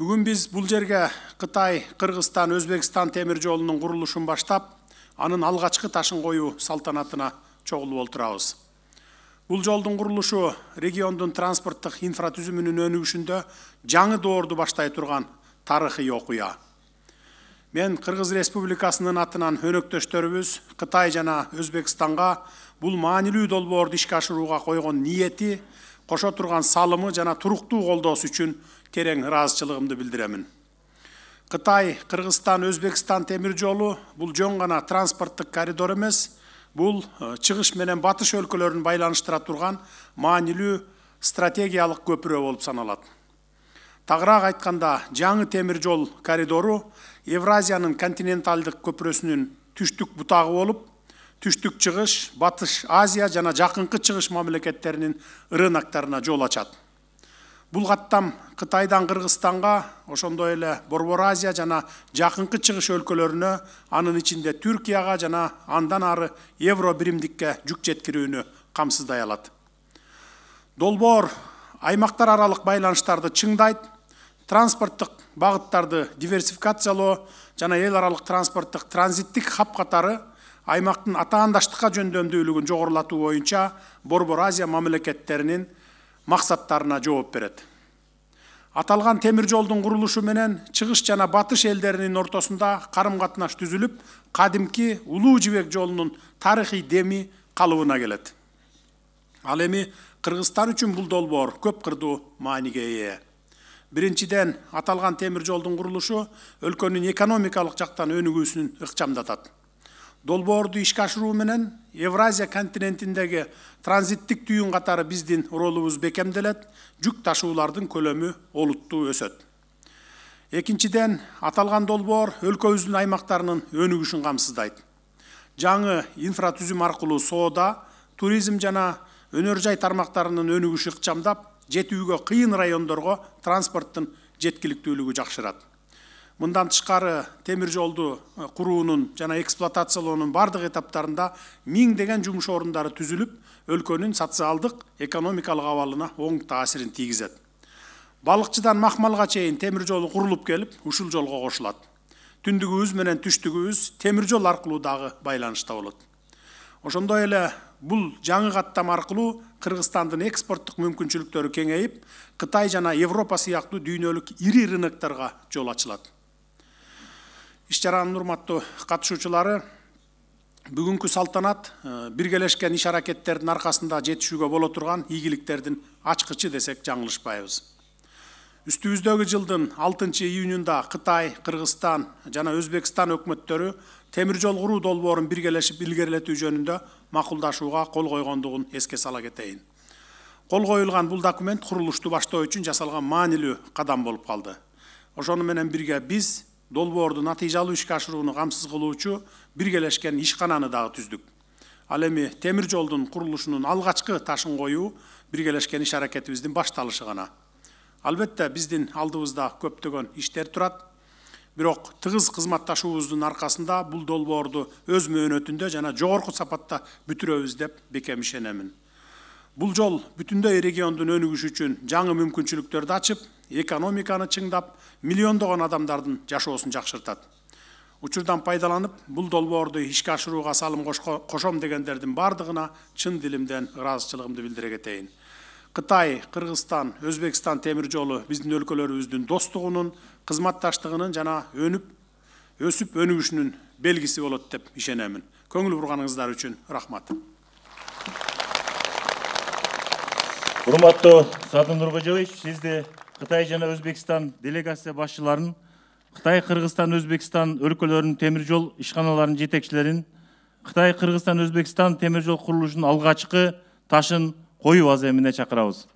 Бүгін біз бұл жерге Қытай, Қырғызстан, Өзбекстан темір жолының құрылышын баштап, анын алғачкы ташын қою салтанатына чогулуп олтурабыз. Бұл жолдың құрылышы региондун транспорттық инфратүзүмүнүн өнүгүшүндө жаңы доорду баштай турган тарыхый окуя. Мен Кыргыз Республикасынын атынан өнөктөштөрүбүз Кытай жана Өзбекстанга бул маанилүү долбоорду ишке ашырууга койгон ниети, кошо турган салымы жана туруктуу колдоосу үчүн терең ыраазычылыгымды билдиремин. Кытай, Кыргызстан, Өзбекстан темир жолу бул жөн гана транспорттук коридор эмес, бул чыгыш менен батыш өлкөлөрүн байланыштыра турган маанилүү стратегиялык көпүрө болуп саналат. Тагыраак айтканда, жаңы темир жол коридору Евразиянын континенталдык көпүрөсүнүн түштүк бутагы болуп, түштүк чыгыш, Батыш Азия жана жакынкы чыгыш мамлекеттеринин рыноктарына жол ачат. Бул каттам Кытайдан Кыргызстанга, ошондой эле Борбор Азия жана жакынкы чыгыш өлкөлөрүнө, анын ичинде Түркияга жана андан ары евро биримдикке жүк жеткирүүнү камсыздай алат. Долбоор аймактар аралык байланыштарды чыңдайт, транспорттук багыттарды диверсификациялоо жана эл аралык транспорттук транзиттик хаб катары аймактын атаандаштыкка жөндөмдүүлүгүн жогорулатуу боюнча Борбор Азия мамлекеттеринин максаттарына жооп берет. Аталган темир жолдун курулушу менен чыгыш жана батыш элдеринин ортосунда карым-катнаш түзүлүп, кадимки Улуу Жибек жолунун тарыхый деми калыбына келет. Ал эми Кыргызстан үчүн бул долбоор көп кырдуу мааниге ээ. Биринчиден, аталган темир жолдун курулушу өлкөнүн экономикалык жактан өнүгүүсүн ыкчамдатат. Долбоорду ишке ашыруу менен Евразия континентиндеги транзиттик түйүн катары биздин ролубуз бекемделет, жүк ташуулардын көлөмү олуттуу өсөт. Экинчиден, аталган долбоор өлкөбүздүн аймактарынын өнүгүшүн камсыздайт. Жаңы инфратүзүм аркылуу соода, туризм жана өнөр жай тармактарынын өнүгүшү ыкчамдап, жетүүгө кыйын райондорго транспорттун жеткиликтүүлүгү жакшырат. Мындан тышкары темир жолду куруунун жана эксплуатациялоонун бардык этаптарында миңдеген жумуш орундары түзүлүп, өлкөнүн социалдык, экономикалык абалына оң таасирин тийгизет. Балыкчыдан Махмалга чейин темир жолу курулуп келип, ушул жолго кошулат. Түндүгүбүз менен түштүгүбүз темир жол аркылуу дагы байланышта болот. Ошондой эле бул жаңы каттам аркылуу Кыргызстандын экспорттук мүмкүнчүлүктөрү кеңейип, Кытай жана Европа сыяктуу дүйнөлүк ири рыноктарга жол ачылат. Иш-чаранын урматтуу катышуучулары, бүгүнкү салтанат биргелешкен иш-аракеттердин аркасында жетишүүгө боло турган ийгиликтердин ачкычы десек жаңылышпайбыз. Үстүбүздөгү жылдын 6-июнунда Кытай, Кыргызстан жана Өзбекстан өкмөттөрү темир жол куруу долбоорун биргелешип илгерилетүү жөнүндө макулдашууга кол койгондугун эске сала кетейин. Кол коюлган бул документ курулушту баштоо үчүн жасалган маанилүү кадам болуп калды. Ошону менен бирге биз долбоорду натыйжалуу ишке ашырууну камсыз кылуучу биргелешкен ишкананы дагы түздүк. Ал эми темир жолдун курулушунун алгачкы ташын коюу биргелешкен иш аракетибиздин башталышы гана. Албетте биздин алдыбызда көптөгөн иштер турат. Бирок тыгыз кызматташуубуздун аркасында бул долбоорду өз мөөнөтүндө жана жогорку сапатта бүтүрөбүз деп бекем ишенемин. Бул жол бүтүндөй региондун өнүгүшү үчүн жаңы мүмкүнчүлүктөрдү ачып, экономиканы чыңдап, миллиондогон адамдардын жашоосун жакшыртат. Учурдан пайдаланып, бул долбоорду ишке ашырууга салым кошом дегендердин бардыгына чын дилимден ыраазычылыгымды билдире кетейин. Кытай, Кыргызстан, Өзбекстан темир жолу биздин өлкөлөрүбүздүн достугунун, кызматташтыгынын жана өсүп өнүгүшүнүн белгиси болот деп ишенемин. Көңүл бурганыңыздар үчүн рахмат. Урматтуу Садыр Нуркожоевич, сизди Кытай жана Өзбекстан делегация башчыларын, Кытай, Кыргызстан, Өзбекстан өлкөлөрүнүн темир жол ишканаларынын жетекчилерин, Кытай, Кыргызстан, Өзбекстан темир жол курулушунун алгачкы ташын коюу аземине чакырабыз.